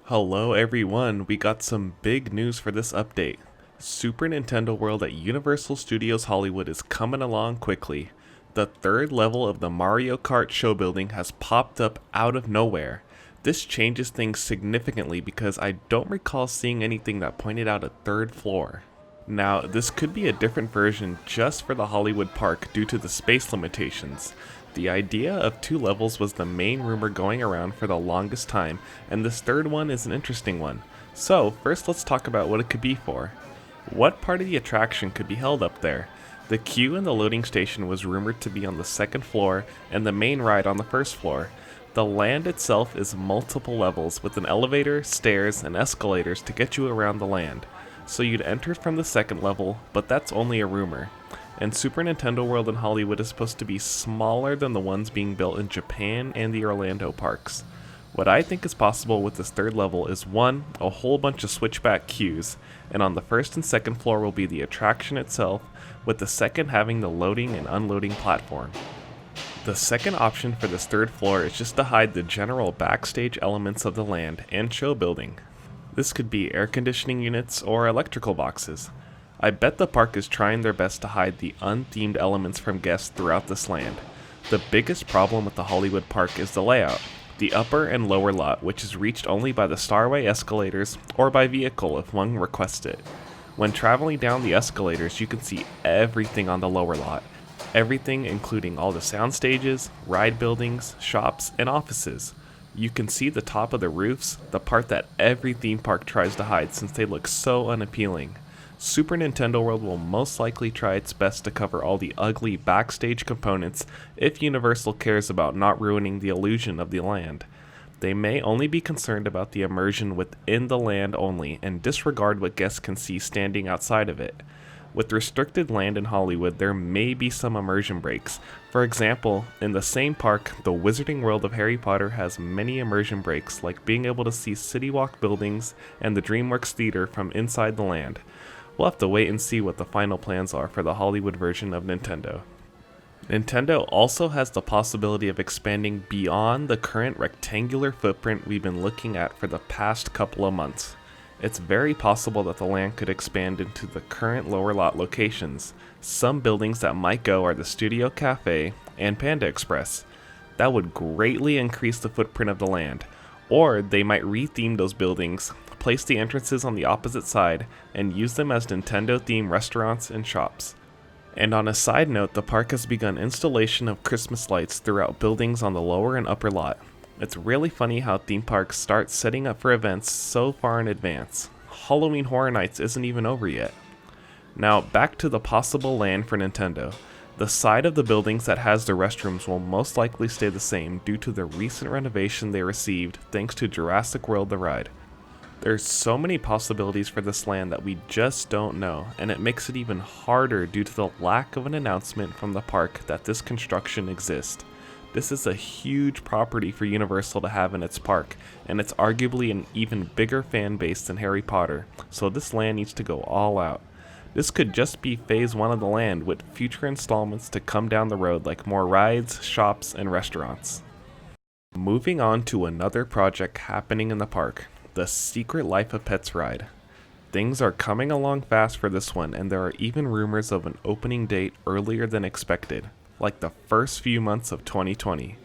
Hello everyone, we got some big news for this update. Super Nintendo World at Universal Studios Hollywood is coming along quickly. The third level of the Mario Kart show building has popped up out of nowhere. This changes things significantly because I don't recall seeing anything that pointed out a third floor. Now, this could be a different version just for the Hollywood park due to the space limitations. The idea of two levels was the main rumor going around for the longest time, and this third one is an interesting one. So, first let's talk about what it could be for. What part of the attraction could be held up there? The queue in the loading station was rumored to be on the second floor, and the main ride on the first floor. The land itself is multiple levels with an elevator, stairs, and escalators to get you around the land. So you'd enter from the second level, but that's only a rumor. And Super Nintendo World in Hollywood is supposed to be smaller than the ones being built in Japan and the Orlando parks. What I think is possible with this third level is one, a whole bunch of switchback queues, and on the first and second floor will be the attraction itself, with the second having the loading and unloading platform. The second option for this third floor is just to hide the general backstage elements of the land and show building. This could be air conditioning units or electrical boxes. I bet the park is trying their best to hide the unthemed elements from guests throughout this land. The biggest problem with the Hollywood park is the layout. The upper and lower lot, which is reached only by the Starway escalators or by vehicle if one requests it. When traveling down the escalators, you can see everything on the lower lot. Everything including all the sound stages, ride buildings, shops, and offices. You can see the top of the roofs, the part that every theme park tries to hide since they look so unappealing. Super Nintendo World will most likely try its best to cover all the ugly backstage components if Universal cares about not ruining the illusion of the land. They may only be concerned about the immersion within the land only and disregard what guests can see standing outside of it. With restricted land in Hollywood, there may be some immersion breaks. For example, in the same park, the Wizarding World of Harry Potter has many immersion breaks, like being able to see City Walk buildings and the DreamWorks Theater from inside the land. We'll have to wait and see what the final plans are for the Hollywood version of Nintendo. Nintendo also has the possibility of expanding beyond the current rectangular footprint we've been looking at for the past couple of months. It's very possible that the land could expand into the current lower lot locations. Some buildings that might go are the Studio Cafe and Panda Express. That would greatly increase the footprint of the land. Or they might retheme those buildings, place the entrances on the opposite side, and use them as Nintendo-themed restaurants and shops. And on a side note, the park has begun installation of Christmas lights throughout buildings on the lower and upper lot. It's really funny how theme parks start setting up for events so far in advance. Halloween Horror Nights isn't even over yet. Now, back to the possible land for Nintendo. The side of the buildings that has the restrooms will most likely stay the same due to the recent renovation they received thanks to Jurassic World the ride. There's so many possibilities for this land that we just don't know, and it makes it even harder due to the lack of an announcement from the park that this construction exists. This is a huge property for Universal to have in its park, and it's arguably an even bigger fan base than Harry Potter, so this land needs to go all out. This could just be phase 1 of the land, with future installments to come down the road like more rides, shops, and restaurants. Moving on to another project happening in the park, the Secret Life of Pets ride. Things are coming along fast for this one, and there are even rumors of an opening date earlier than expected, like the first few months of 2020.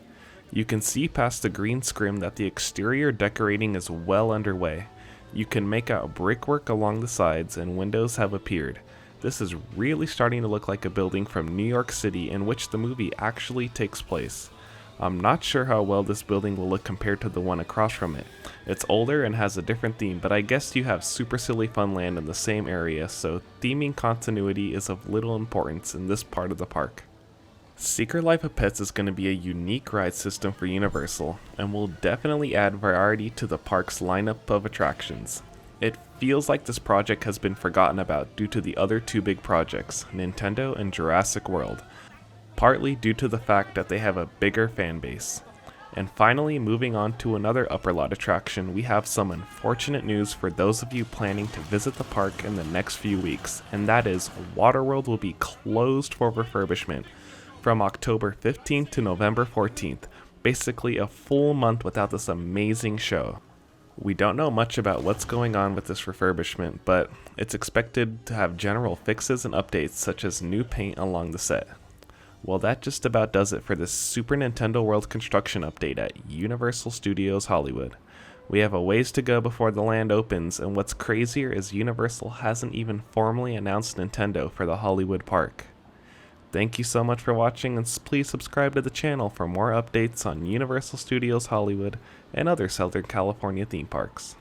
You can see past the green scrim that the exterior decorating is well underway. You can make out brickwork along the sides and windows have appeared. This is really starting to look like a building from New York City in which the movie actually takes place. I'm not sure how well this building will look compared to the one across from it. It's older and has a different theme, but I guess you have Super Silly Fun Land in the same area, so theming continuity is of little importance in this part of the park. Secret Life of Pets is going to be a unique ride system for Universal, and will definitely add variety to the park's lineup of attractions. It feels like this project has been forgotten about due to the other two big projects, Nintendo and Jurassic World, partly due to the fact that they have a bigger fan base. And finally, moving on to another upper lot attraction, we have some unfortunate news for those of you planning to visit the park in the next few weeks, and that is WaterWorld will be closed for refurbishment from October 15th to November 14th, basically a full month without this amazing show. We don't know much about what's going on with this refurbishment, but it's expected to have general fixes and updates such as new paint along the set. Well, that just about does it for this Super Nintendo World construction update at Universal Studios Hollywood. We have a ways to go before the land opens, and what's crazier is Universal hasn't even formally announced Nintendo for the Hollywood park. Thank you so much for watching, and please subscribe to the channel for more updates on Universal Studios Hollywood and other Southern California theme parks.